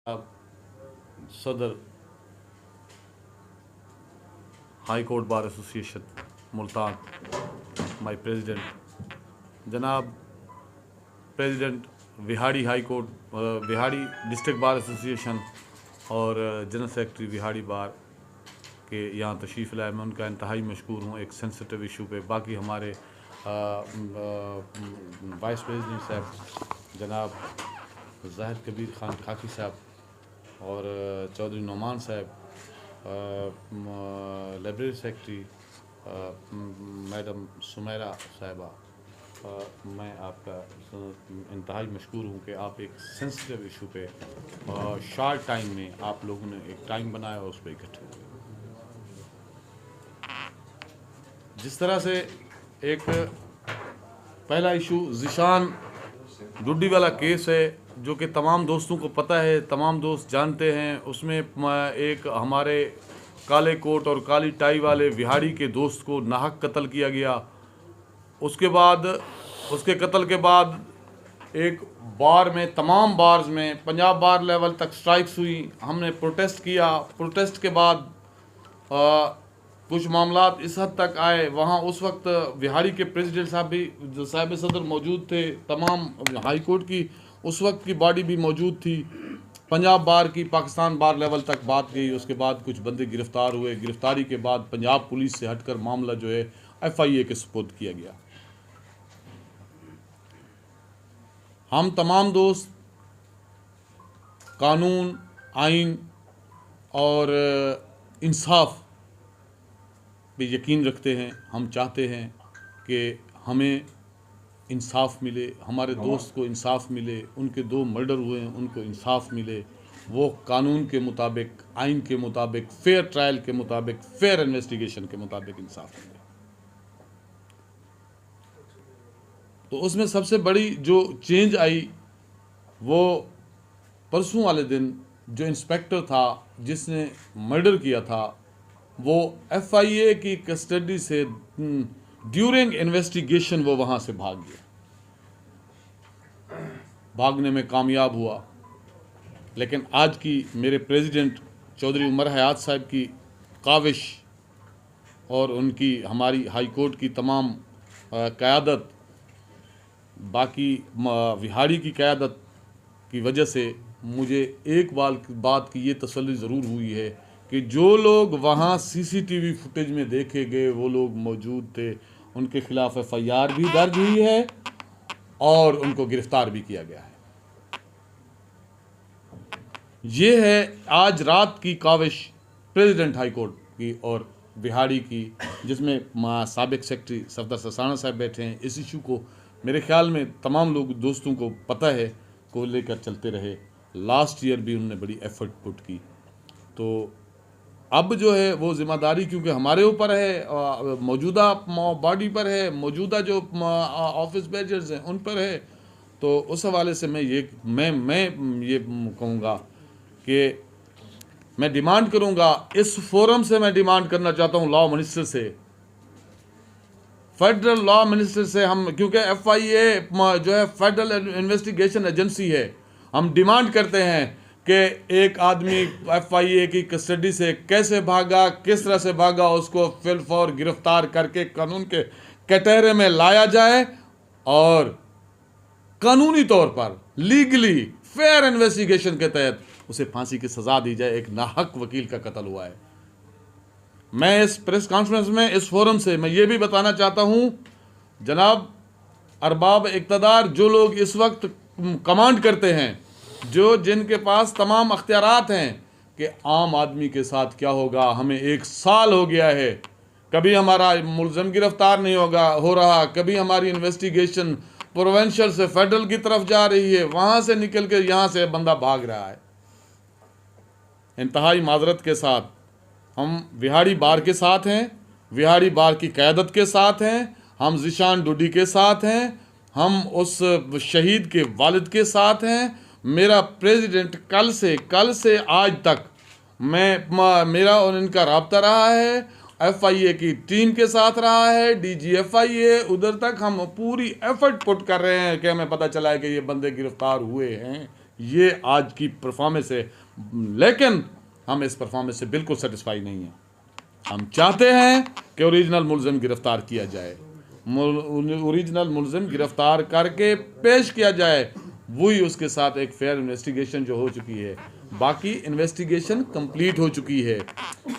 अब सदर high court bar association Multan, my president जनाब president Vehari high court Vehari district bar association और जनरल सेक्रेटरी विहाड़ी बार के यहाँ तशरीफ़ लाए। मैं उनका इंतहाई मशकूर हूँ एक सेंसिटिव इशू पे। बाकी हमारे वाइस प्रेसिडेंट साहब जनाब जाहिद कबीर ख़ान खाकी साहब और चौधरी नौमान साहब, लाइब्रेरी सेक्रेटरी मैडम सुमेरा साहिबा, मैं आपका इंतहाई मशकूर हूँ कि आप एक सेंसिटिव इशू पे शॉर्ट टाइम में आप लोगों ने एक टाइम बनाया और उस पर इकट्ठे हुए। जिस तरह से एक पहला इशू ज़िशान डुड्डी वाला केस है जो कि तमाम दोस्तों को पता है, तमाम दोस्त जानते हैं। उसमें एक हमारे काले कोट और काली टाई वाले विहाड़ी के दोस्त को नाहक कत्ल किया गया। उसके बाद उसके कत्ल के बाद एक बार में, तमाम बार्स में, पंजाब बार लेवल तक स्ट्राइक्स हुई। हमने प्रोटेस्ट किया। प्रोटेस्ट के बाद कुछ मामलात इस हद तक आए, वहाँ उस वक्त विहाड़ी के प्रेसिडेंट साहब भी साहिब सदर मौजूद थे, तमाम हाई कोर्ट की उस वक्त की बॉडी भी मौजूद थी, पंजाब बार की, पाकिस्तान बार लेवल तक बात गई। उसके बाद कुछ बंदे गिरफ़्तार हुए। गिरफ़्तारी के बाद पंजाब पुलिस से हटकर मामला जो है FIA के सुपुर्द किया गया। हम तमाम दोस्त कानून, आइन और इंसाफ पे यकीन रखते हैं। हम चाहते हैं कि हमें इंसाफ मिले, हमारे दोस्त को इंसाफ मिले। उनके 2 मर्डर हुए हैं, उनको इंसाफ मिले। वो कानून के मुताबिक, आइन के मुताबिक, फेयर ट्रायल के मुताबिक, फेयर इन्वेस्टिगेशन के मुताबिक इंसाफ मिले। तो उसमें सबसे बड़ी जो चेंज आई वो परसों वाले दिन जो इंस्पेक्टर था जिसने मर्डर किया था, वो FIA की कस्टडी से ड्यूरिंग इन्वेस्टिगेशन वो वहाँ से भाग गया, भागने में कामयाब हुआ। लेकिन आज की मेरे प्रेसिडेंट चौधरी उमर हयात साहब की काविश और उनकी, हमारी हाई कोर्ट की तमाम क़यादत, बाकी विहाड़ी की क़यादत की वजह से मुझे एक बात की ये तसल्ली ज़रूर हुई है कि जो लोग वहाँ CCTV फुटेज में देखे गए वो लोग मौजूद थे। उनके खिलाफ FIR भी दर्ज हुई है और उनको गिरफ्तार भी किया गया है। ये है आज रात की काविश प्रेसिडेंट हाई कोर्ट की और विहाड़ी की, जिसमें साबिक सेक्रेटरी सफदर ससाना साहब बैठे हैं। इस इशू को मेरे ख्याल में तमाम लोग दोस्तों को पता है, को लेकर चलते रहे। लास्ट ईयर भी उन्होंने बड़ी एफर्ट पुट की। तो अब जो है वो ज़िम्मेदारी क्योंकि हमारे ऊपर है, मौजूदा बॉडी पर है, मौजूदा जो ऑफिस बेजर्स हैं उन पर है। तो उस हवाले से मैं ये कहूँगा कि मैं डिमांड करूँगा, इस फोरम से मैं डिमांड करना चाहता हूँ लॉ मिनिस्टर से, फेडरल लॉ मिनिस्टर से, हम क्योंकि FIA जो है फेडरल इन्वेस्टिगेशन एजेंसी है, हम डिमांड करते हैं कि एक आदमी FIA की कस्टडी से कैसे भागा, किस तरह से भागा, उसको फिलफौर गिरफ्तार करके कानून के कटहरे में लाया जाए और कानूनी तौर पर लीगली फेयर इन्वेस्टिगेशन के तहत उसे फांसी की सज़ा दी जाए। एक नाहक वकील का कत्ल हुआ है। मैं इस प्रेस कॉन्फ्रेंस में, इस फोरम से मैं ये भी बताना चाहता हूँ, जनाब अरबाब इक़्तिदार, जो लोग इस वक्त कमांड करते हैं, जो जिनके पास तमाम अख्तियारात हैं कि आम आदमी के साथ क्या होगा। हमें 1 साल हो गया है, कभी हमारा मुलज़म गिरफ्तार नहीं हो रहा, कभी हमारी इन्वेस्टिगेशन प्रोविंशियल से फेडरल की तरफ जा रही है, वहाँ से निकल के यहाँ से बंदा भाग रहा है। इंतहाई माजरत के साथ हम विहाड़ी बार के साथ हैं, विहाड़ी बार की क़यादत के साथ हैं, हम ज़िशान डुड्डी के साथ हैं, हम उस शहीद के वालिद के साथ हैं। मेरा प्रेसिडेंट कल से आज तक मेरा और इनका राब्ता रहा है, FIA की टीम के साथ रहा है, DG FIA, उधर तक हम पूरी एफर्ट पुट कर रहे हैं कि हमें पता चला है कि ये बंदे गिरफ्तार हुए हैं ये आज की परफॉर्मेंस है, लेकिन हम इस परफॉर्मेंस से बिल्कुल सेटिस्फाई नहीं हैं। हम चाहते हैं कि ओरिजिनल मुलजिम गिरफ्तार किया जाए, ओरिजिनल मुलजिम गिरफ्तार करके पेश किया जाए, वही उसके साथ एक फेयर इन्वेस्टिगेशन जो हो चुकी है। बाकी इन्वेस्टिगेशन कंप्लीट हो चुकी है,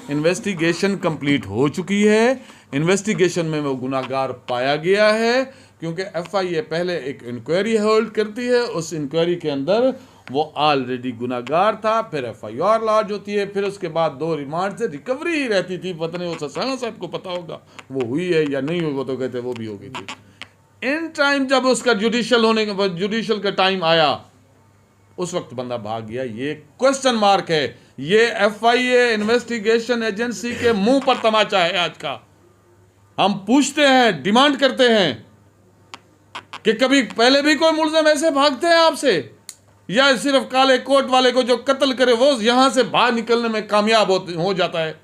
इन्वेस्टिगेशन कंप्लीट हो चुकी है। इन्वेस्टिगेशन में वो गुनाहगार पाया गया है, क्योंकि एफआईए पहले एक इंक्वायरी होल्ड करती है, उस इंक्वायरी के अंदर वो ऑलरेडी गुनाहगार था, फिर एफआईआर लॉन्च होती है, फिर उसके बाद 2 रिमांड से रिकवरी ही रहती थी। पता नहीं वो ससाना साहब को पता होगा वो हुई है या नहीं हुई, वो तो कहते वो भी हो गई थी। इन टाइम जब उसका जुडिशियल का टाइम आया, उस वक्त बंदा भाग गया। ये क्वेश्चन मार्क है, ये एफआईए इन्वेस्टिगेशन एजेंसी के मुंह पर तमाचा है आज का। हम पूछते हैं, डिमांड करते हैं कि कभी पहले भी कोई मुलजिम ऐसे भागते हैं आपसे, या सिर्फ काले कोट वाले को जो कत्ल करे वो यहां से बाहर निकलने में कामयाब हो जाता है?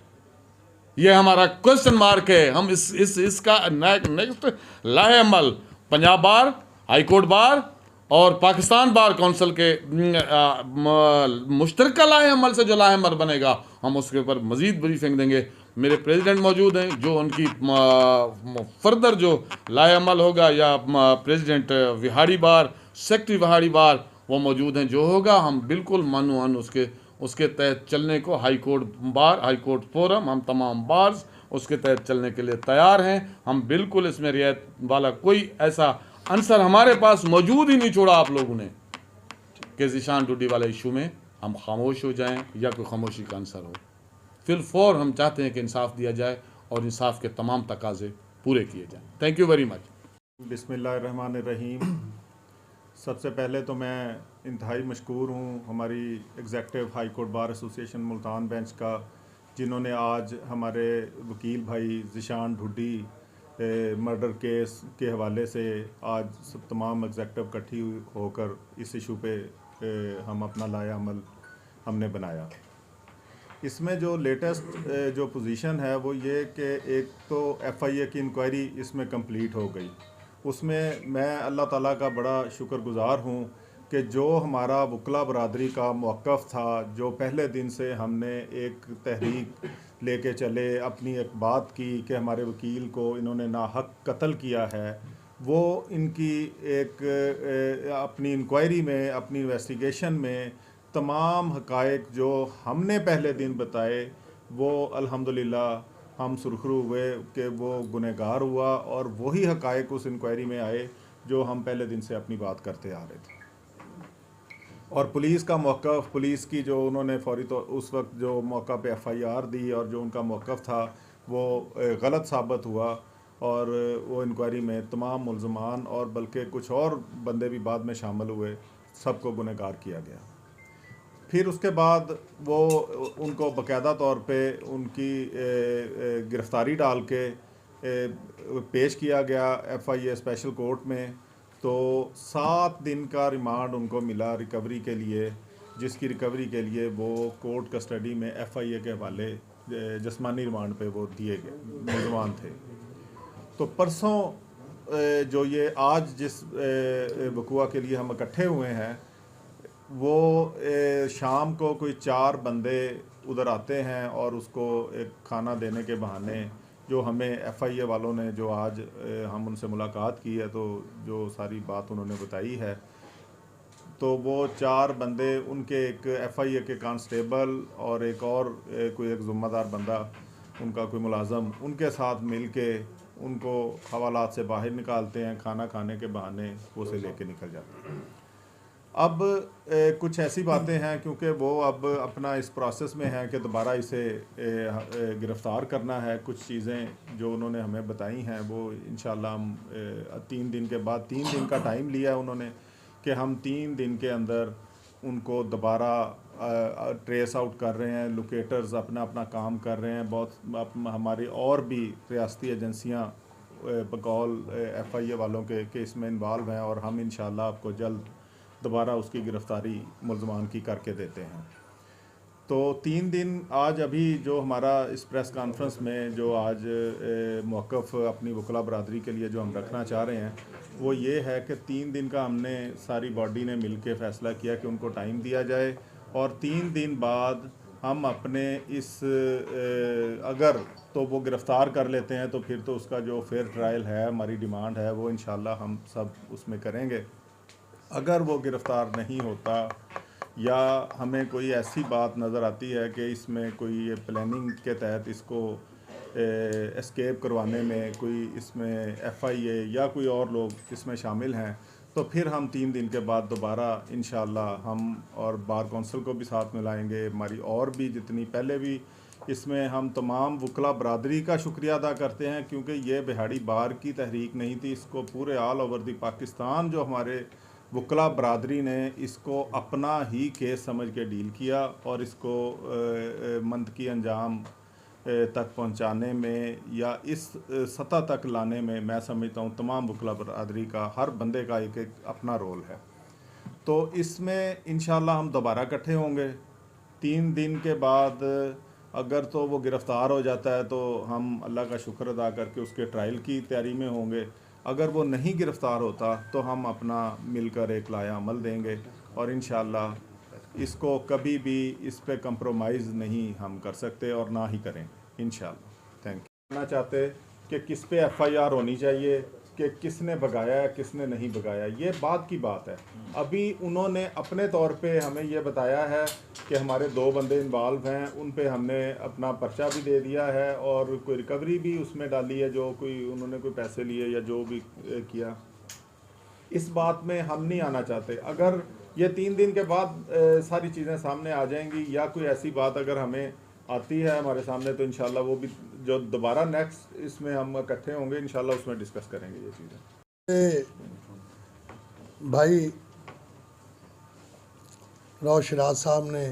ये हमारा क्वेश्चन मार्क है। हम इसका नेक्स्ट लाहे अमल पंजाब बार, हाई कोर्ट बार और पाकिस्तान बार काउंसिल के मुश्तरका लाहे अमल से जो लाहे अमल बनेगा, हम उसके ऊपर मजीद ब्रीफिंग देंगे। मेरे प्रेसिडेंट मौजूद हैं, जो उनकी फर्दर जो लाहे अमल होगा, या प्रेसिडेंट विहाड़ी बार, सेक्रेटरी विहाड़ी बार, वो मौजूद हैं। जो होगा हम बिल्कुल मानून उसके तहत चलने को, हाई कोर्ट बार, हाई कोर्ट फोरम, हम तमाम बार्स उसके तहत चलने के लिए तैयार हैं। हम बिल्कुल इसमें रियायत वाला कोई ऐसा आंसर हमारे पास मौजूद ही नहीं छोड़ा आप लोगों ने कि ज़ीशान डुड्डी वाले इशू में हम खामोश हो जाएं या कोई खामोशी का आंसर हो। फिलफौर हम चाहते हैं कि इंसाफ दिया जाए और इंसाफ के तमाम तकाजे पूरे किए जाएं। Thank you very much. बिस्मिल्लाहिर्रहमानिर्रहीम। सबसे पहले तो मैं इंतहाई मशकूर हूँ हमारी executive high court bar association Multan bench का, जिन्होंने आज हमारे वकील भाई ज़ीशान डुड्डी मर्डर केस के हवाले से आज सब तमाम एग्जेक्टिव इकट्ठी होकर इस इशू पे हम अपना लाया अमल हमने बनाया। इसमें जो लेटेस्ट जो पोजीशन है वो ये कि एक तो एफआईए की इंक्वायरी इसमें कंप्लीट हो गई। उसमें मैं अल्लाह ताला का बड़ा शुक्रगुज़ार हूँ कि जो हमारा वकला बरादरी का मौक़िफ़ था, जो पहले दिन से हमने एक तहरीक लेके चले, अपनी एक बात की कि हमारे वकील को इन्होंने नाहक कत्ल किया है, वो इनकी एक अपनी इंक्वायरी में, अपनी इन्वेस्टिगेशन में तमाम हक़ाइक़ जो हमने पहले दिन बताए, वो अल्हम्दुलिल्लाह हम सुरखरू हुए कि वो गुनहगार हुआ, और वही हक़ाइक़ उस इंक्वायरी में आए जो हम पहले दिन से अपनी बात करते आ रहे थे। और पुलिस का मौक़िफ़, पुलिस की जो उन्होंने फौरी तो उस वक्त जो मौका पे एफआईआर दी और जो उनका मौक़िफ़ था वो गलत साबित हुआ, और वो इंक्वायरी में तमाम मुल्ज़मान और बल्कि कुछ और बंदे भी बाद में शामिल हुए, सबको गुनहगार किया गया। फिर उसके बाद वो उनको बाकायदा तौर पे उनकी गिरफ़्तारी डाल के पेश किया गया एफआईए स्पेशल कोर्ट में। तो 7 दिन का रिमांड उनको मिला रिकवरी के लिए, जिसकी रिकवरी के लिए वो कोर्ट कस्टडी में एफआईए के हवाले जिस्मानी रिमांड पे वो दिए गए मुलज़मान थे। तो परसों जो ये आज जिस वक़ुआ के लिए हम इकट्ठे हुए हैं, वो शाम को कोई 4 बंदे उधर आते हैं और उसको एक खाना देने के बहाने, जो हमें एफआईए वालों ने जो आज हम उनसे मुलाकात की है तो जो सारी बात उन्होंने बताई है, तो वो 4 बंदे उनके एक एफआईए के कांस्टेबल और एक और कोई एक ज़िम्मेदार बंदा उनका कोई मुलाजम, उनके साथ मिल के उनको हवालात से बाहर निकालते हैं, खाना खाने के बहाने वो से लेके निकल जाते हैं। अब कुछ ऐसी बातें हैं, क्योंकि वो अब अपना इस प्रोसेस में है कि दोबारा इसे गिरफ़्तार करना है। कुछ चीज़ें जो उन्होंने हमें बताई हैं वो इंशाल्लाह हम 3 दिन के बाद, 3 दिन का टाइम लिया उन्होंने कि हम 3 दिन के अंदर उनको दोबारा ट्रेस आउट कर रहे हैं। लोकेटर्स अपना अपना काम कर रहे हैं। बहुत हमारी और भी रियासती एजेंसियाँ बकौल एफआईए वालों के इसमें इन्वॉल्व हैं, और हम इंशाल्लाह आपको जल्द दोबारा उसकी गिरफ़्तारी मुल्ज़मान की करके देते हैं। तो 3 दिन आज अभी जो हमारा इस प्रेस कॉन्फ्रेंस में जो आज मौक़िफ़ अपनी वकला बरादरी के लिए जो हम रखना चाह रहे हैं, वो ये है कि 3 दिन का हमने सारी बॉडी ने मिल के फ़ैसला किया कि उनको टाइम दिया जाए, और 3 दिन बाद हम अपने इस अगर तो वो गिरफ़्तार कर लेते हैं तो फिर तो उसका जो फेयर ट्रायल है, हमारी डिमांड है, वो इंशाल्लाह हम सब उसमें करेंगे। अगर वो गिरफ़्तार नहीं होता या हमें कोई ऐसी बात नज़र आती है कि इसमें कोई ये प्लानिंग के तहत इसको एस्केप करवाने में कोई इसमें FIA या कोई और लोग इसमें शामिल हैं, तो फिर हम 3 दिन के बाद दोबारा इंशाल्लाह हम और बार कौंसिल को भी साथ में लाएंगे, हमारी और भी जितनी पहले भी इसमें हम तमाम वकला बरादरी का शुक्रिया अदा करते हैं, क्योंकि ये बिहाड़ी बार की तहरीक नहीं थी, इसको पूरे ऑल ओवर दी पाकिस्तान जो हमारे वकला बरादरी ने इसको अपना ही केस समझ के डील किया और इसको मंतकी अंजाम तक पहुंचाने में या इस सतह तक लाने में मैं समझता हूं तमाम वकला बरादरी का, हर बंदे का एक एक अपना रोल है। तो इसमें इंशाल्लाह हम दोबारा इकट्ठे होंगे 3 दिन के बाद। अगर तो वो गिरफ़्तार हो जाता है तो हम अल्लाह का शुक्र अदा करके उसके ट्रायल की तैयारी में होंगे। अगर वो नहीं गिरफ़्तार होता तो हम अपना मिलकर एक लाया अमल देंगे और इंशाल्लाह इसको कभी भी इस पे कंप्रोमाइज़ नहीं हम कर सकते और ना ही करें इंशाल्लाह। Thank you. कहना चाहते कि किस पे FIR होनी चाहिए कि किसने भगाया है किसने नहीं भगाया, ये बात की बात है। अभी उन्होंने अपने तौर पे हमें ये बताया है कि हमारे 2 बंदे इन्वॉल्व हैं, उन पे हमने अपना पर्चा भी दे दिया है और कोई रिकवरी भी उसमें डाली है, जो कोई उन्होंने कोई पैसे लिए या जो भी किया। इस बात में हम नहीं आना चाहते। अगर ये 3 दिन के बाद सारी चीज़ें सामने आ जाएंगी या कोई ऐसी बात अगर हमें आती है हमारे सामने, तो इंशाल्लाह वो भी जो दोबारा नेक्स्ट इसमें हम इकट्ठे होंगे इंशाल्लाह उसमें डिस्कस करेंगे ये चीज़ें। भाई राव शिराज साहब ने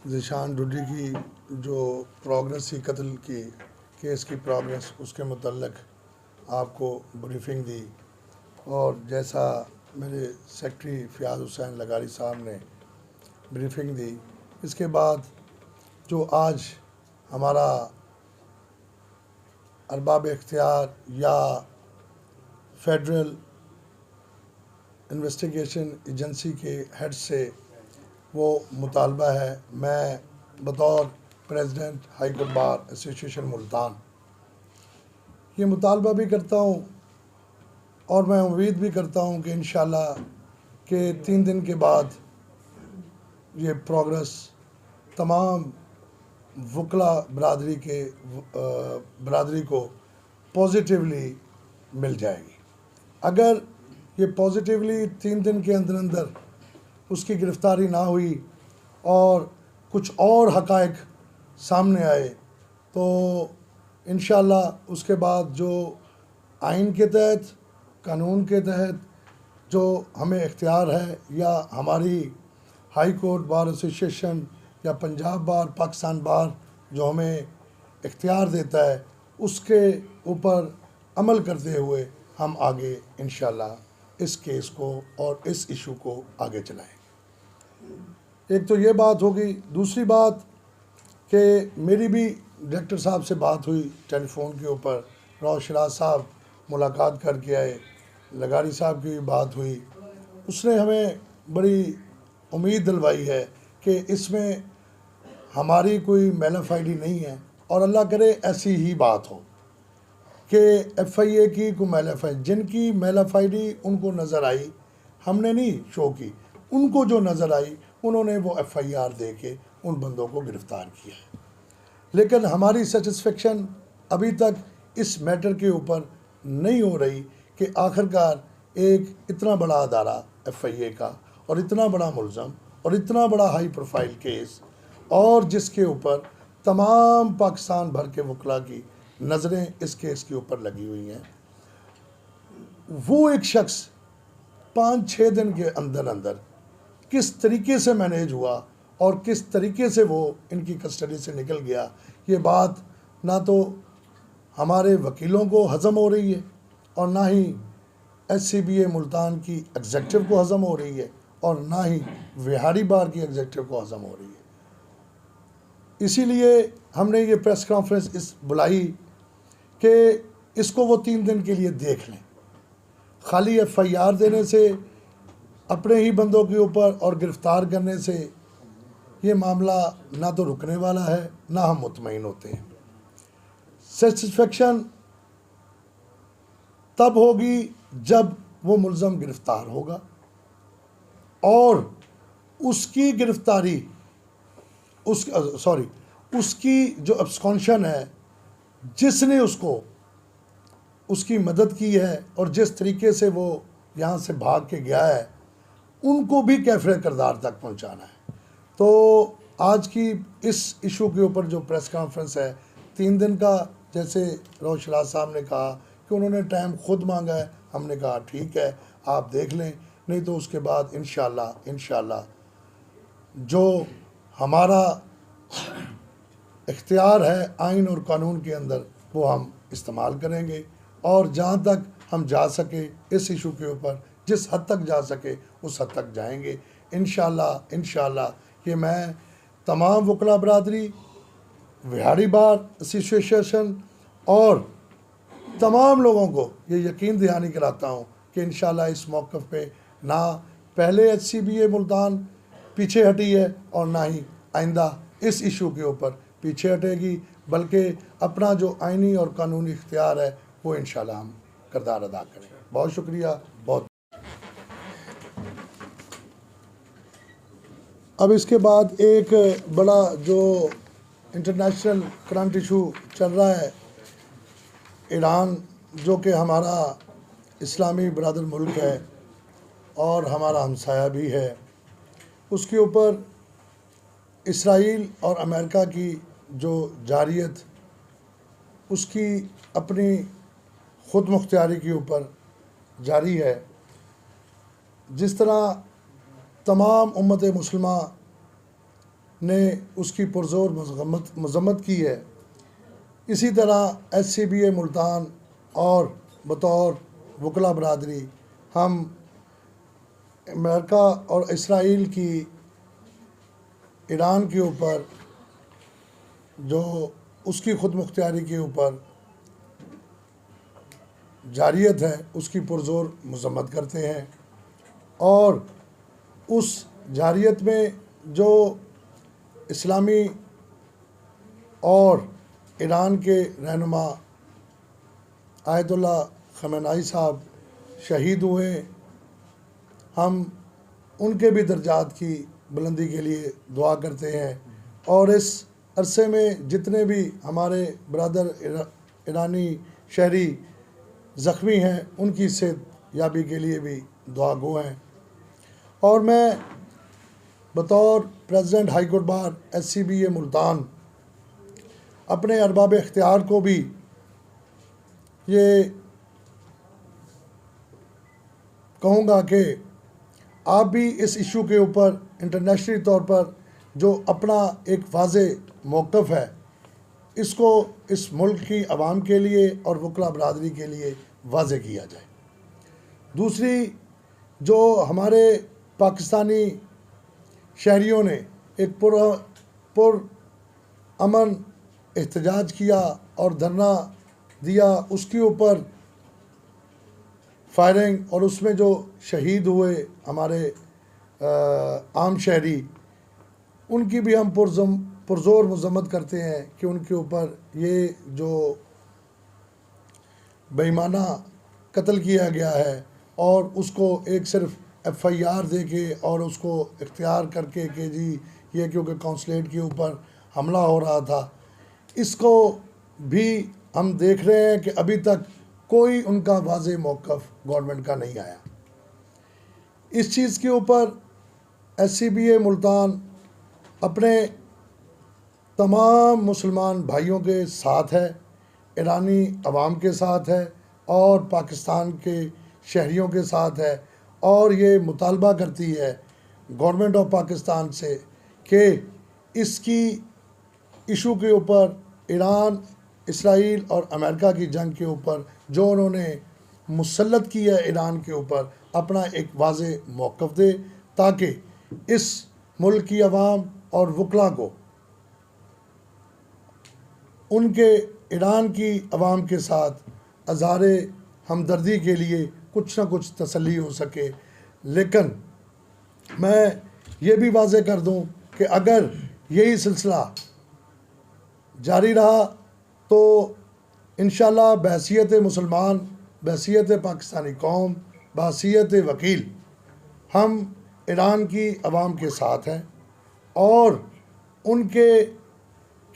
ज़ीशान डुडी की जो प्रोग्रेस थी कत्ल की केस की प्रोग्रेस, उसके मुतल्लिक आपको ब्रीफिंग दी और जैसा मेरे सेक्रेटरी फ़ियाज़ हुसैन लगारी साहब ने ब्रीफिंग दी, इसके बाद जो आज हमारा अरबाब इख्तियार या फेडरल इन्वेस्टिगेशन एजेंसी के हेड से वो मुतालबा है, मैं बतौर president high court bar association Multan ये मुतालबा भी करता हूँ और मैं उम्मीद भी करता हूँ कि इंशाल्लाह के 3 दिन के बाद ये प्रोग्रेस तमाम वकला बरादरी को पॉजिटिवली मिल जाएगी। अगर ये पॉजिटिवली 3 दिन के अंदर अंदर उसकी गिरफ़्तारी ना हुई और कुछ और हक़ाइक़ सामने आए तो इंशाल्लाह उसके बाद जो आइन के तहत कानून के तहत जो हमें इख्तियार है या हमारी हाई कोर्ट बार एसोसिएशन या पंजाब बार पाकिस्तान बार जो हमें इख्तियार देता है उसके ऊपर अमल करते हुए हम आगे इंशाल्लाह इस केस को और इस इशू को आगे चलाएंगे। एक तो ये बात होगी। दूसरी बात कि मेरी भी डायरेक्टर साहब से बात हुई टेलीफोन के ऊपर, राव शिराज साहब मुलाकात करके आए, लगारी साहब की भी बात हुई, उसने हमें बड़ी उम्मीद दिलवाई है कि इसमें हमारी कोई मैलाफाइडी नहीं है और अल्लाह करे ऐसी ही बात हो कि FIA की कोई मैलाफाइडी, जिनकी मैलाफाइडी उनको नज़र आई, हमने नहीं शो की, उनको जो नज़र आई उन्होंने वो FIR दे के उन बंदों को गिरफ़्तार किया है। लेकिन हमारी सेटिस्फेक्शन अभी तक इस मैटर के ऊपर नहीं हो रही कि आखिरकार एक इतना बड़ा अदारा FIA का और इतना बड़ा मुलज़म और इतना बड़ा हाई प्रोफाइल केस और जिसके ऊपर तमाम पाकिस्तान भर के वकला की नज़रें इस केस के ऊपर लगी हुई हैं, वो एक शख्स 5-6 दिन के अंदर अंदर किस तरीके से मैनेज हुआ और किस तरीके से वो इनकी कस्टडी से निकल गया, ये बात ना तो हमारे वकीलों को हज़म हो रही है और ना ही SCBA मुल्तान की एग्जेक्टिव को हज़म हो रही है और ना ही बिहारी बार की एग्जेक्टिव को हज़म हो रही है। इसीलिए हमने ये प्रेस कॉन्फ्रेंस बुलाई कि इसको वो 3 दिन के लिए देख लें खाली FIR देने से, अपने ही बंदों के ऊपर और गिरफ़्तार करने से ये मामला ना तो रुकने वाला है, ना हम मुतमईन होते हैं। सेटिस्फेक्शन तब होगी जब वो मुल्ज़म गिरफ़्तार होगा और उसकी गिरफ़्तारी उसकी जो अब्सकॉन्शन है, जिसने उसकी मदद की है और जिस तरीके से वो यहाँ से भाग के गया है, उनको भी कैफ़रे किरदार तक पहुँचाना है। तो आज की इस इशू के ऊपर जो प्रेस कॉन्फ्रेंस है 3 दिन का, जैसे रोश राज साहब ने कहा कि उन्होंने टाइम खुद मांगा है, हमने कहा ठीक है आप देख लें, नहीं तो उसके बाद इंशाल्लाह जो हमारा इख्तियार है आइन और कानून के अंदर वो हम इस्तेमाल करेंगे और जहाँ तक हम जा सके इस इशू के ऊपर, जिस हद तक जा सके उस हद तक जाएंगे इंशाल्लाह। कि मैं तमाम वकला बरादरी, बिहारी बार एसोसिएशन और तमाम लोगों को ये यकीन दहानी कराता हूँ कि इंशाल्लाह इस मौक़िफ़ पे ना पहले HCBA मुल्तान पीछे हटी है और ना ही आइंदा इस इशू के ऊपर पीछे हटेगी, बल्कि अपना जो आइनी और कानूनी इख्तियार है वो इंशाल्लाह हम किरदार अदा करें। बहुत शुक्रिया। बहुत अब इसके बाद एक बड़ा जो इंटरनेशनल करंट इशू चल रहा है, ईरान जो कि हमारा इस्लामी बरादर मुल्क है और हमारा हमसाया भी है, उसके ऊपर इसराइल और अमेरिका की जो जारियत उसकी अपनी ख़ुद मुख्तियारी के ऊपर जारी है। जिस तरह तमाम उम्मत मुस्लिमा ने उसकी पुरज़ोर मज़म्मत की है, इसी तरह HCBA मुल्तान और बतौर वकला बरादरी हम अमेरिका और इसराइल की ईरान के ऊपर जो उसकी ख़ुद मुख्तियारी के ऊपर जारियत है उसकी पुरज़ोर मज़म्मत करते हैं और उस जारियत में जो इस्लामी और ईरान के रहनुमा आयतुल्लाह ख़मेनी साहब शहीद हुए, हम उनके भी दर्जात की बुलंदी के लिए दुआ करते हैं और इस अरसे में जितने भी हमारे ब्रदर ईरानी शहरी ज़ख्मी हैं उनकी सेहत याबी के लिए भी दुआ गो हैं। और मैं बतौर प्रेसिडेंट हाई कोर्ट बार HCBA मुल्तान अपने अरबाब इख्तियार को भी ये कहूँगा कि आप भी इस इशू के ऊपर इंटरनेशनली तौर पर जो अपना एक वाज़ेह मौक़िफ़ है, इसको इस मुल्क की आवाम के लिए और वकला बरादरी के लिए वाज़ेह किया जाए। दूसरी, जो हमारे पाकिस्तानी शहरियों ने एक पुरअमन एहतजाज किया और धरना दिया, उसके ऊपर फायरिंग और उसमें जो शहीद हुए हमारे आम शहरी, उनकी भी हम पुरज़ोर मज़म्मत करते हैं कि उनके ऊपर ये जो बेईमाना कत्ल किया गया है और उसको एक सिर्फ FIR दे के और उसको इख्तियार करके कि जी ये क्योंकि कौंसलेट के ऊपर हमला हो रहा था, इसको भी हम देख रहे हैं कि अभी तक कोई उनका वाज़ेह मौक़िफ़ गवर्नमेंट का नहीं आया। इस चीज़ के ऊपर HCBA मुल्तान अपने तमाम मुसलमान भाइयों के साथ है, ईरानी अवाम के साथ है और पाकिस्तान के शहरियों के साथ है और ये मुतालबा करती है गवर्नमेंट ऑफ पाकिस्तान से कि इसकी इशू के ऊपर ईरान, इसराइल और अमेरिका की जंग के ऊपर जो उन्होंने मुसल्लत की है ईरान के ऊपर, अपना एक वाज़ेह मौक़िफ़ दे ताकि इस मुल्क की आवाम और वकला को उनके ईरान की आवाम के साथ अज़हारे हमदर्दी के लिए कुछ ना कुछ तसल्ली हो सके। लेकिन मैं ये भी वाज़े कर दूं कि अगर यही सिलसिला जारी रहा तो इंशाल्लाह बहैसियत मुसलमान, बहैसियत पाकिस्तानी कौम, बहैसियत वकील हम ईरान की आवाम के साथ हैं और उनके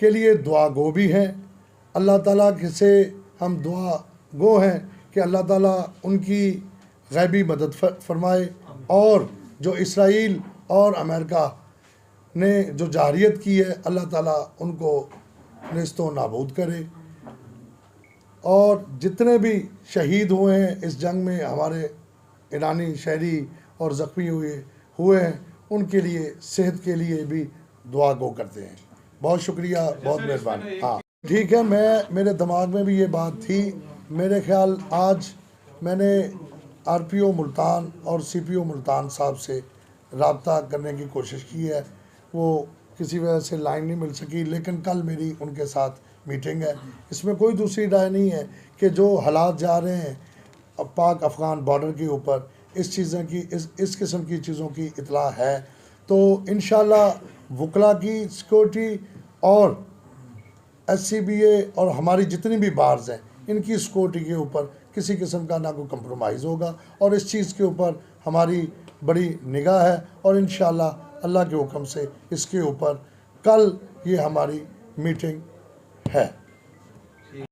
के लिए दुआ गो भी हैं। अल्लाह ताला से हम दुआ गो हैं कि अल्लाह ताला उनकी गैबी मदद फरमाए और जो इसराइल और अमेरिका ने जो जारियत की है अल्लाह ताला उनको नेस्तो नाबूद करे। और जितने भी शहीद हुए हैं इस जंग में, हमारे ईरानी शहरी और ज़ख्मी हुए हैं, उनके लिए सेहत के लिए भी दुआ गो करते हैं। बहुत शुक्रिया, बहुत मेहरबानी। हाँ ठीक है, मेरे दिमाग में भी ये बात थी। मेरे ख्याल आज मैंने RPO मुल्तान और CPO मुल्तान साहब से रब्ता करने की कोशिश की है, वो किसी वजह से लाइन नहीं मिल सकी, लेकिन कल मेरी उनके साथ मीटिंग है। इसमें कोई दूसरी राय नहीं है कि जो हालात जा रहे हैं पाक अफ़गान बॉर्डर के ऊपर, इस चीज़ों की इस किस्म की चीज़ों की इतला है। तो इंशाल्लाह वकला की सिक्योरिटी और SCBA और हमारी जितनी भी बार्स हैं इनकी सिक्योरिटी के ऊपर किसी किस्म का ना कोई कंप्रोमाइज़ होगा और इस चीज़ के ऊपर हमारी बड़ी निगाह है और इंशाल्लाह अल्लाह के हुक्म से इसके ऊपर कल ये हमारी मीटिंग है।